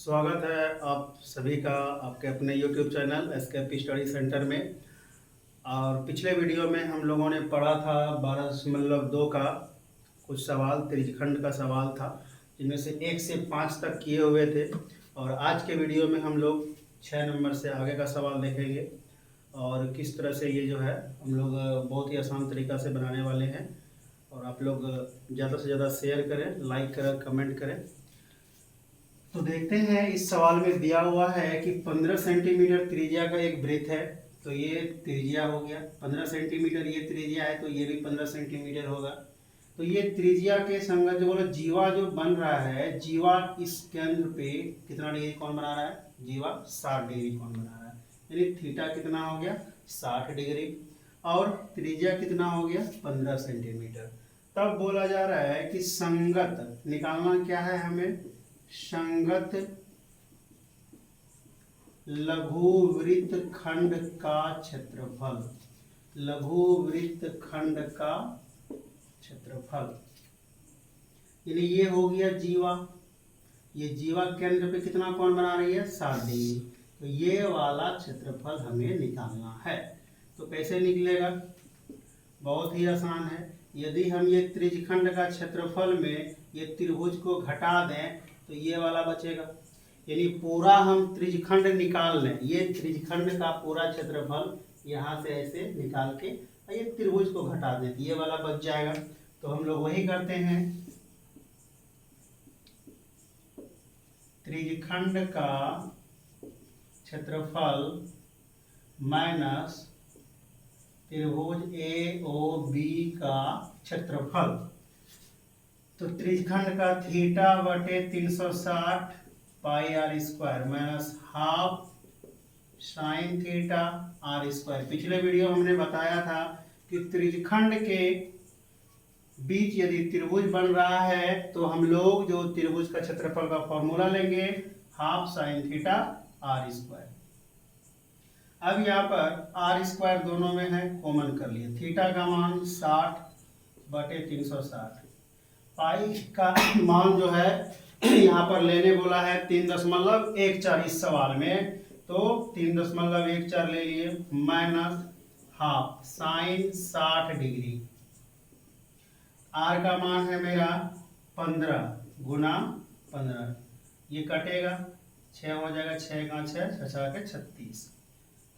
स्वागत है आप सभी का आपके अपने YouTube channel SKP study centre में। और पिछले वीडियो में हम लोगों ने पढ़ा था 12.2 का कुछ सवाल, त्रिज्यखंड का सवाल था, जिनमें से 1 से 5 तक किए हुए थे। और आज के वीडियो में हम लोग 6 नंबर से आगे का सवाल देखेंगे और किस तरह से ये जो है हम लोग बहुत ही आसान तरीक़ा से बनाने वाले हैं। और आप लोग ज़्यादा से ज़्यादा शेयर करें, लाइक करें, कमेंट करें। तो देखते हैं, इस सवाल में दिया हुआ है कि 15 सेंटीमीटर त्रिज्या का एक वृत्त है। तो ये त्रिज्या हो गया 15 सेंटीमीटर, ये त्रिज्या है तो ये भी 15 सेंटीमीटर होगा। तो ये त्रिज्या के संगत जो बोलो जीवा जो बन रहा है, जीवा इस केंद्र पे कितना डिग्री कोण बना रहा है? जीवा 60 डिग्री कोण बना रहा है, यानी थीटा कितना हो गया? 60 डिग्री। और त्रिज्या कितना हो गया? 15 सेंटीमीटर। तब बोला जा रहा है कि संगत निकालना क्या है हमें? संगत लघु वृत्त खंड का क्षेत्रफल, लघु वृत्त खंड का क्षेत्रफल, यानी ये हो गया जीवा। ये जीवा केंद्र पे कितना कोण बना रही है? 60 डिग्री। तो ये वाला क्षेत्रफल हमें निकालना है। तो कैसे निकलेगा? बहुत ही आसान है। यदि हम ये त्रिज्यखंड का क्षेत्रफल में ये त्रिभुज को घटा दें तो ये वाला बचेगा, यानी पूरा हम त्रिज्यखंड निकाल लें। ये त्रिज्यखंड का पूरा क्षेत्रफल यहाँ से ऐसे निकाल के ये त्रिभुज को घटा दें तो ये वाला बच जाएगा। तो हम लोग वही करते हैं, त्रिज्यखंड का क्षेत्रफल माइनस त्रिभुज ए ओ बी का क्षेत्रफल। तो त्रिज्यखंड का थीटा बटे 360 pi r square minus half sine theta r square. पिछले वीडियो हमने बताया था कि त्रिज्यखंड के बीच यदि त्रिभुज बन रहा है तो हम लोग जो त्रिभुज का क्षेत्रफल का फॉर्मूला लेंगे, half sine theta r square. अब यहाँ पर आर स्क्वायर दोनों में है, कॉमन कर लिए। थीटा का मान 60 बटे 360, पाई का मान जो है यहाँ पर लेने बोला है 3.14 इस सवाल में, तो 3.14 ले लिए minus half sine 60 degree. R का मान है मेरा 15 गुना 15, ये कटेगा 6 हो जाएगा, 6 का 6 6 के 36।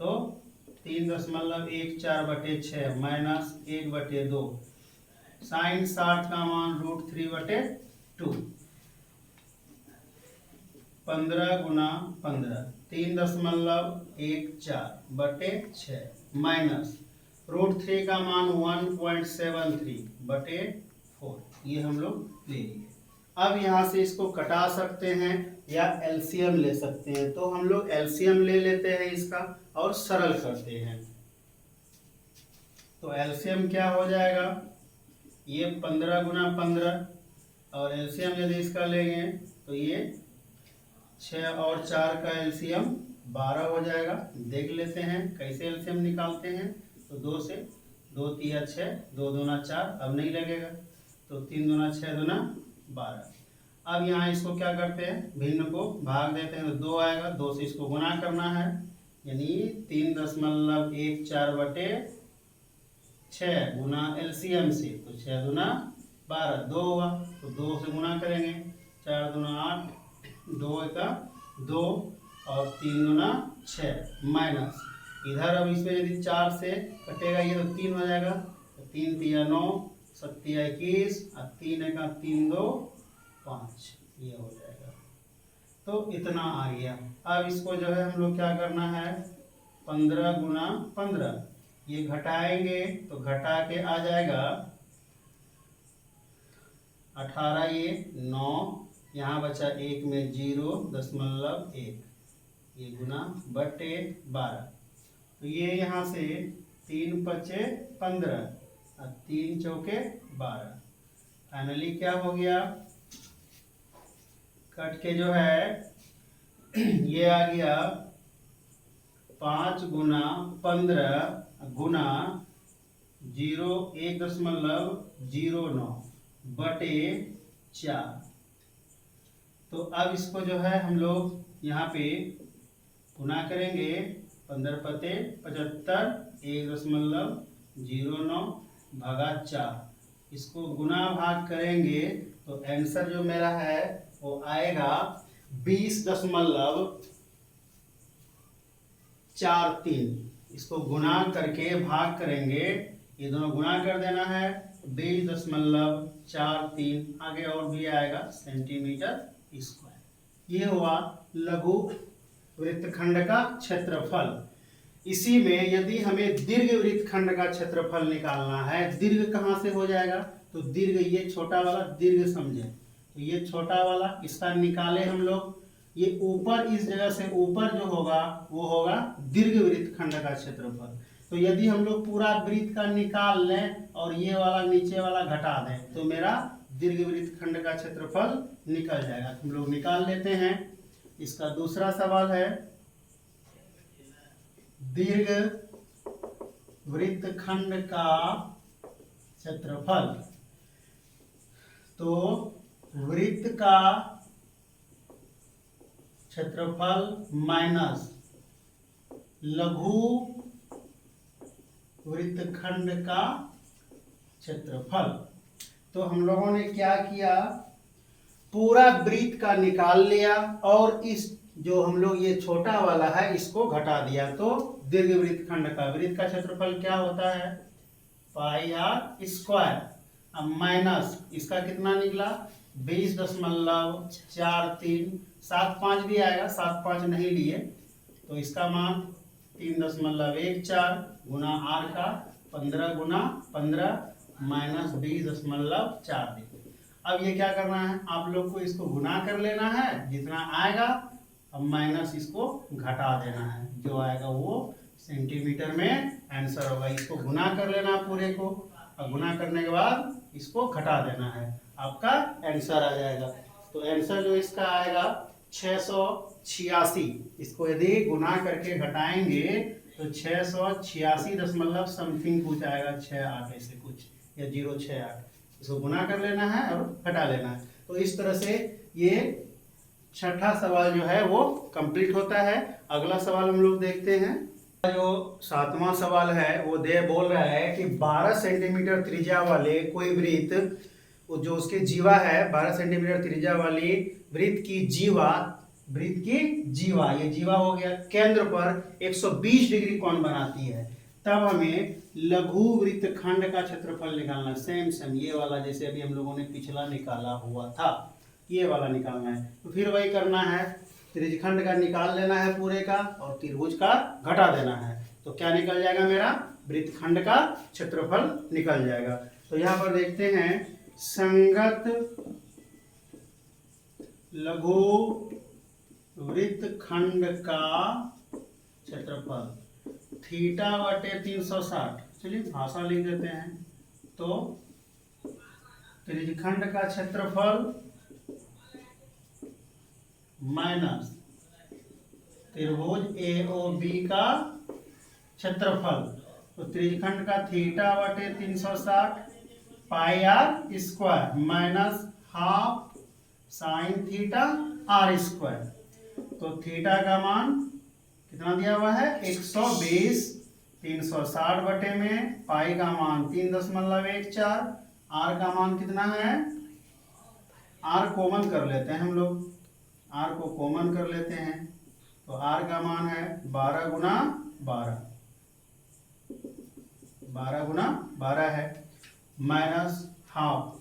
तो 3.14 बटे 6 माइनस 1/2, साइन 60 का मान √3/2, 15 गुना 15, 3.14 बटे 6 माइनस √3 का मान 1.73 बटे 4, ये हम लोग ले लिए। अब यहाँ से इसको कटा सकते हैं या एलसीएम ले सकते हैं, तो हम लोग एलसीएम ले लेते हैं इसका और सरल करते हैं। तो एलसीएम क्या हो जाएगा? ये 15 गुना 15 और एलसीएम यदि इसका लेंगे तो ये 6 और 4 का एलसीएम 12 हो जाएगा। देख लेते हैं कैसे एलसीएम निकालते हैं। तो 2 से 2 तिया 6, 2 दूना 4, अब नहीं लगेगा तो 3 दूना 6 दूना 12। अब यहाँ इसको क्या करते हैं? भिन्न को भाग देते हैं तो 2 आएगा, 2 से इसको गुना करना है, यानी 3.14 बटे 6 गुना एलसीएम से, तो 6 दूना 12, 2 हुआ तो 2 से गुना करेंगे, 4 दूना 8, 2 का 2 और 3 दूना 6 माइनस इधर। अब इसमें यदि 4 से कटेगा ये तो 3 हो जाएगा, तो 3 तिया 9, 7 तिया 21 और 3 का 3 2 5, ये हो जाएगा। तो इतना आ गया। अब इसको जो है हम लोग क्या करना है? 15 गुना 15, ये घटाएंगे तो घटा के आ जाएगा 18, ये 9, यहाँ बचा 1 में 0.1, ये गुना बटे 12। तो ये यहाँ से 3 पचे 15 और 3 चौके 12। फाइनली क्या हो गया? कट के जो है ये आ गया 5 गुना 15 गुना 1.09 बटे 4। तो अब इसको जो है हम लोग यहाँ पे गुना करेंगे, 15 पते 75, 1.09 भागा 4। इसको गुना भाग करेंगे तो आंसर जो मेरा है वो आएगा 20.43। इसको गुना करके भाग करेंगे, ये दोनों गुना कर देना है, 20.43। आगे और भी आएगा सेंटीमीटर स्क्वायर। ये हुआ लघु वृत्तखंड का क्षेत्रफल। इसी में यदि हमें दीर्घ वृत्तखंड का क्षेत्रफल निकालना है, दीर्घ कहाँ से हो जाएगा, तो दीर्घ ये छोटा वाला दीर्घ समझे, तो ये छोटा वाला इसका निकाले हम लोग, ये ऊपर इस जगह से ऊपर जो होगा वो होगा दीर्घ वृत्तखंड का क्षेत्रफल। तो यदि हम लोग पूरा वृत्त का निकाल लें और ये वाला नीचे वाला घटा दें तो मेरा दीर्घ वृत्तखंड का क्षेत्रफल निकल जाएगा। तो हम लोग निकाल लेते हैं। इसका दूसरा सवाल है दीर्घ वृत्तखंड का क्षेत्रफल। तो वृत्त का क्षेत्रफल माइनस लघु वृत्तखंड का क्षेत्रफल। तो हम लोगों ने क्या किया, पूरा वृत्त का निकाल लिया और इस जो हम लोग ये छोटा वाला है इसको घटा दिया, तो दीर्घ वृत्तखंड का वृत्त का क्षेत्रफल क्या होता है, पाई आर स्क्वायर। अब माइनस इसका कितना निकला 20.43, 7 5 भी आएगा, 7 5 नहीं लिए तो इसका मान 3.14 गुना आर का 15 गुना 15 माइनस 20.4। अब ये क्या करना है, आप लोग को इसको गुना कर लेना है, जितना आएगा अब माइनस इसको घटा देना है, जो आएगा वो सेंटीमीटर में आंसर होगा। इसको गुना कर लेना पूरे को, और गुना करने के बाद इसको घटा देना है, आपका आंसर आ जाएगा। तो आंसर जो इसका आएगा 686। इसको यदि गुना करके घटाएंगे तो 686 दशमलव समथिंग कुछ आएगा, 68 ऐसे कुछ या 068। इसको गुना कर लेना है और घटा लेना है। तो इस तरह से ये छठा सवाल जो है वो कंप्लीट होता है। अगला सवाल हम लोग देखते हैं। जो सातवां सवाल है वो बोल रहा है कि 12 सेंटीमीटर त्रिज्या वाले कोई वृत्त, जो उसके जीवा है 12 सेंटीमीटर त्रिज्या वाली वृत्त की जीवा, ये जीवा हो गया, केंद्र पर 120 डिग्री कोण बनाती है। तब हमें लघु वृत्तखंड का क्षेत्रफल निकालना है। सेम ये वाला जैसे अभी हम लोगों ने पिछला निकाला हुआ था, ये वाला निकालना है। तो फिर वही करना है, त्रिज्यखंड का निकाल लेना है पूरे का और त्रिभुज का घटा देना है। तो क्या निकल जाएगा, मेरा वृत्तखंड का क्षेत्रफल निकल जाएगा। तो यहाँ पर देखते हैं संगत लघु वृत्तखंड का क्षेत्रफल θ/360। चलिए भाषा लिख देते हैं। तो त्रिज्यखंड का क्षेत्रफल माइनस त्रिभुज AOB का क्षेत्रफल। तो त्रिज्यखंड का θ/360 pi r square minus half sine theta r square. तो थीटा का मान कितना दिया हुआ है 120, 360 बटे में पाई का मान 3.14, आर का मान कितना है, आर कॉमन कर लेते हैं हम लोग, आर को कॉमन कर लेते हैं। तो आर का मान है 12 गुना 12, 12 गुना 12 है, माइनस हाफ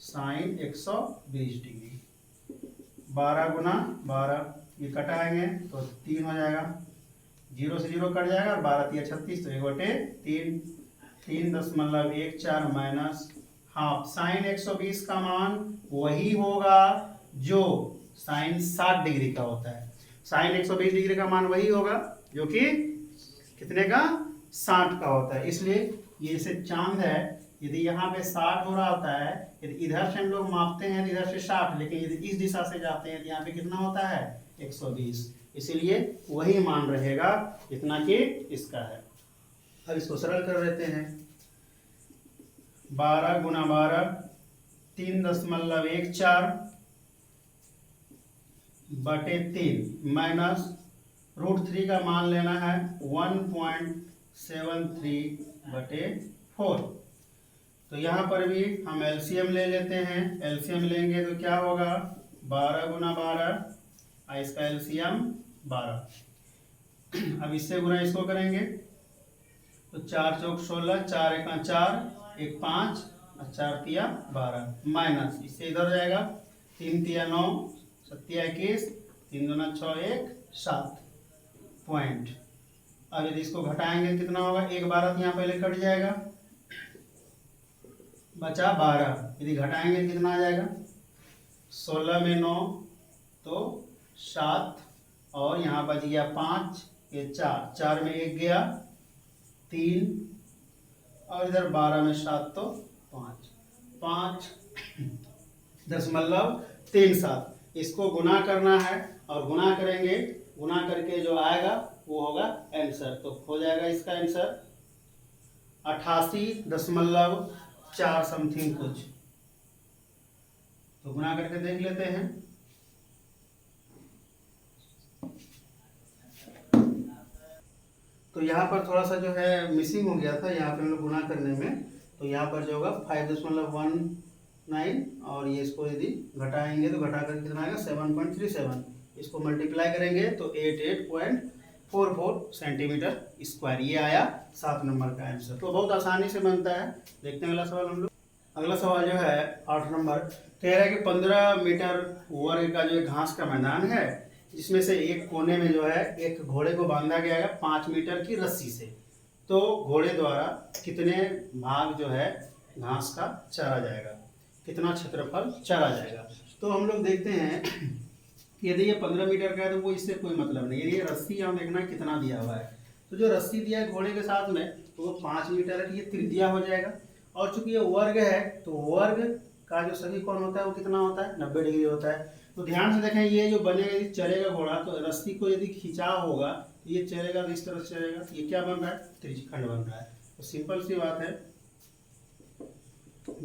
साइन 120 डिग्री, 12 गुना 12, ये कटाएंगे तो 3 हो जाएगा, 0 से 0 कट जाएगा, 12 3 36, तो 1/3, 3.14 माइनस हाफ साइन 120 का मान वही होगा जो साइन 60 डिग्री का होता है। साइन 120 डिग्री का मान वही होगा जो कि कितने का 60 का होता है। इसलिए ये जैसे चांद है, यदि यहाँ पे 60 हो रहा होता है, यदि इधर से हम लोग मापते हैं तो इधर से 60, लेकिन यदि इस दिशा से जाते हैं तो यहाँ पे कितना होता है 120, इसीलिए वही मान रहेगा जितना कि इसका है। अब इसको सरल कर देते हैं, 12 गुना 12 3.14 बटे 3 माइनस √3 का मान लेना है 1.73 बटे 4। तो यहाँ पर भी हम एलसीएम ले लेते हैं। एलसीएम लेंगे तो क्या होगा, 12 गुना 12, इसका एलसीएम 12। अब इससे गुना इसको करेंगे तो 4 चौक 16, 4 एका 4, 1 5, 4 तिया 12, माइनस इससे इधर जाएगा 3 तिया 9, 7 तिया 21, 3 दूना 6, 1 7 पॉइंट। अब यदि इसको घटाएंगे कितना होगा, 1 12 यहाँ पहले कट जाएगा, बचा 12। यदि घटाएंगे कितना आ जाएगा, 16 में 9 तो 7, और यहाँ बच गया 5, ये 4, 4 में 1 गया 3, और इधर 12 में 7 तो 5.37। इसको गुना करना है और गुना करेंगे, गुना करके जो आएगा वो होगा आंसर। तो हो जाएगा इसका आंसर 88.4 समथिंग कुछ। तो गुना करके देख लेते हैं। तो यहाँ पर थोड़ा सा जो है मिसिंग हो गया था यहाँ पे हम लोग गुना करने में। तो यहाँ पर जो होगा 5.19, और ये इसको यदि घटाएंगे तो घटा कर कितना आएगा 7.37। इसको मल्टीप्लाई करेंगे तो 88.44 सेंटीमीटर स्क्वायर, ये आया 7 नंबर का आंसर। तो बहुत आसानी से बनता है। देखते हैं अगला सवाल हम लोग। अगला सवाल जो है 8 नंबर, कह रहा है कि 15 मीटर वर्ग का जो घास का मैदान है, जिसमें से एक कोने में जो है एक घोड़े को बांधा गया है 5 मीटर की रस्सी से। तो घोड़े द्वारा कितने भाग जो है घास का चरा जाएगा, कितना क्षेत्रफल चरा जाएगा। तो हम लोग देखते हैं यदि ये 15 मीटर का है तो वो इससे कोई मतलब नहीं है। ये रस्सी हम देखना कितना दिया हुआ है, तो जो रस्सी दिया है घोड़े के साथ में तो वो 5 मीटर है, ये त्रिज्या हो जाएगा। और चूंकि ये वर्ग है तो वर्ग का जो सभी कोण होता है वो कितना होता है, 90 डिग्री होता है। तो ध्यान से देखें, ये जो बनेगा यदि चलेगा घोड़ा तो रस्सी को यदि खिंचाव होगा तो ये चलेगा तो इस तरह से चलेगा। तो ये क्या बन रहा है, त्रिज्यखंड बन रहा है। तो सिंपल सी बात है,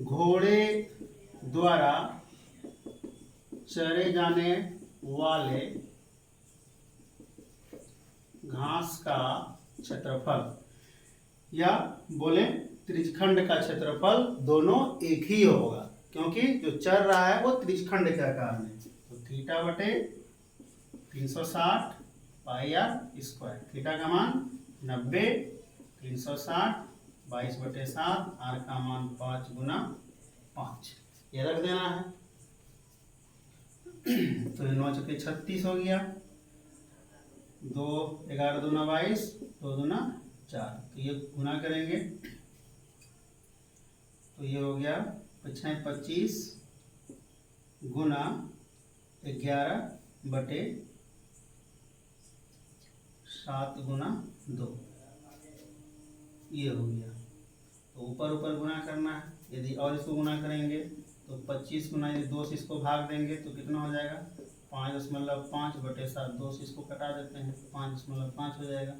घोड़े द्वारा चरे जाने वाले घास का क्षेत्रफल, या बोले त्रिज्यखंड का क्षेत्रफल, दोनों एक ही होगा, क्योंकि जो चर रहा है वो त्रिज्यखंड के आकार में। तो थीटा बटे 360 पाई आर स्क्वायर, थीटा का मान 90, 360 22/7, आर का मान 5 गुना 5, ये रख देना है। तो 9 चौके 36 हो गया, 2 11 दूना 22, 2 दूना 4। तो ये गुना करेंगे तो ये हो गया 25 गुना 11/7 गुना 2, ये हो गया। तो ऊपर ऊपर गुना करना है। यदि और इसको गुना करेंगे तो 25 गुना, यदि 2 से इसको भाग देंगे तो कितना हो जाएगा 5.5/7, 2 से इसको कटा देते हैं तो 5.5 हो जाएगा।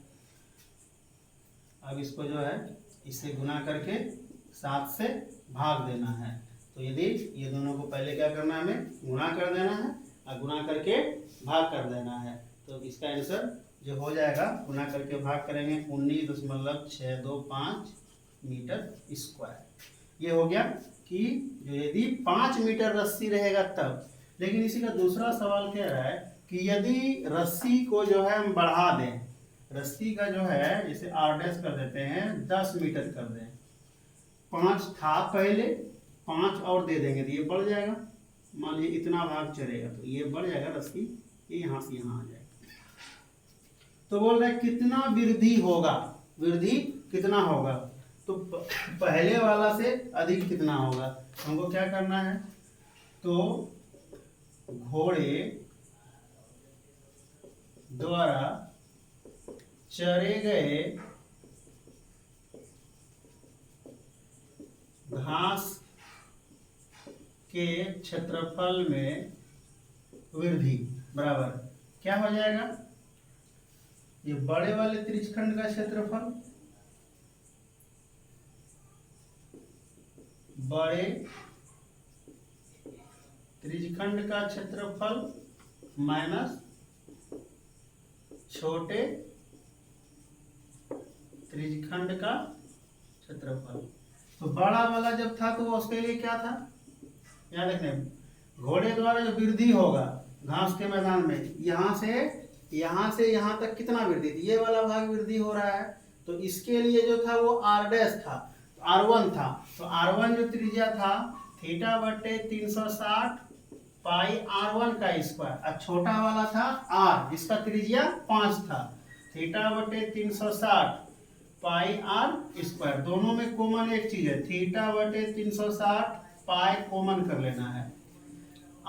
अब इसको जो है इससे गुना करके 7 से भाग देना है। तो यदि ये दोनों को पहले क्या करना है, हमें गुना कर देना है और गुना करके भाग कर देना है। तो इसका आंसर जो हो जाएगा, गुना करके भाग करेंगे 19.625 मीटर स्क्वायर। ये हो गया कि जो यदि 5 मीटर रस्सी रहेगा तब। लेकिन इसी का दूसरा सवाल कह रहा है कि यदि रस्सी को जो है हम बढ़ा दें, रस्सी का जो है जैसे r' कर देते हैं 10 मीटर कर दें, 5 था पहले, 5 और दे देंगे तो ये बढ़ जाएगा। मान लीजिए इतना भाग चलेगा तो ये बढ़ जाएगा रस्सी, ये यहाँ से यहाँ आ जाएगा। तो बोल रहे कितना वृद्धि होगा, वृद्धि कितना होगा, तो पहले वाला से अधिक कितना होगा। हमको क्या करना है, तो घोड़े द्वारा चरे गए घास के क्षेत्रफल में वृद्धि बराबर क्या हो जाएगा, ये बड़े वाले त्रिज्यखंड का क्षेत्रफल, बड़े त्रिज्यखंड का क्षेत्रफल माइनस छोटे त्रिज्यखंड का क्षेत्रफल। तो बड़ा वाला जब था तो उसके लिए क्या था, याद रखने, घोड़े द्वारा जो वृद्धि होगा घास के मैदान में, यहाँ से यहाँ तक कितना वृद्धि थी, ये वाला भाग वृद्धि हो रहा है, तो इसके लिए जो था वो आर डैश था, R1 था। तो R1 जो त्रिज्या था थीटा बटे 360 पाई R1 का स्क्वायर, और छोटा वाला था R जिसका त्रिज्या 5 था, थीटा बटे 360 पाई आर स्क्वायर। दोनों में कॉमन एक चीज है, थीटा बटे 360 पाई कॉमन कर लेना है,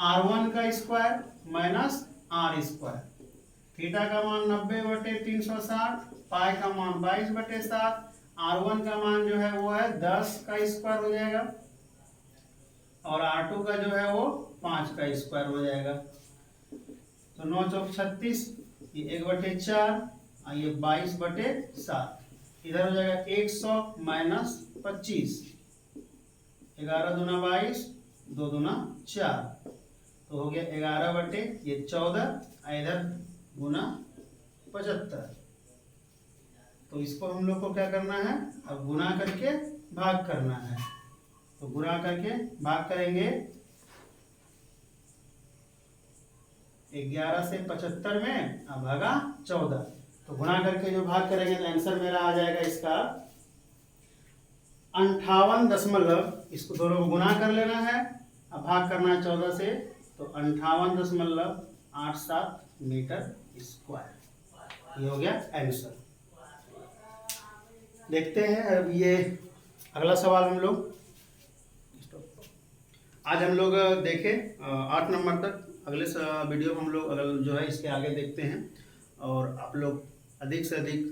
R1 का square minus r square. Theta का मान 90 बटे 360, पाई का मान 22 बटे 7, R1 का मान जो है वो है 10 का स्क्वायर हो जाएगा, और R2 का जो है वो 5 का स्क्वायर हो जाएगा। तो 9 चौक 36, ये 1 बटे 4 और ये 22 बटे 7, इधर हो जाएगा 100 माइनस 25, 11 दूना 22, 2 दूना 4, तो हो गया 11 बटे ये 14, इधर गुना 75। तो इसको हम लोग को क्या करना है, अब गुना करके भाग करना है। तो गुना करके भाग करेंगे, 11 से 75 में अब भागा 14, तो गुना करके जो भाग करेंगे तो आंसर मेरा आ जाएगा इसका 58 इसको दोनों को गुना कर लेना है, अब भाग करना है 14 से, तो 58.87 मीटर स्क्वायर, ये हो गया आंसर। देखते हैं अब ये अगला सवाल हम लोग, आज हम लोग देखे 8 नंबर तक, अगले वीडियो में हम लोग अगल जो है इसके आगे देखते हैं। और आप लोग अधिक से अधिक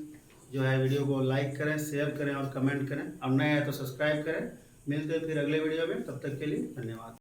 जो है वीडियो को लाइक करें, शेयर करें और कमेंट करें, और नए हैं तो सब्सक्राइब करें। मिलते हैं फिर अगले वीडियो में, तब तक के लिए धन्यवाद।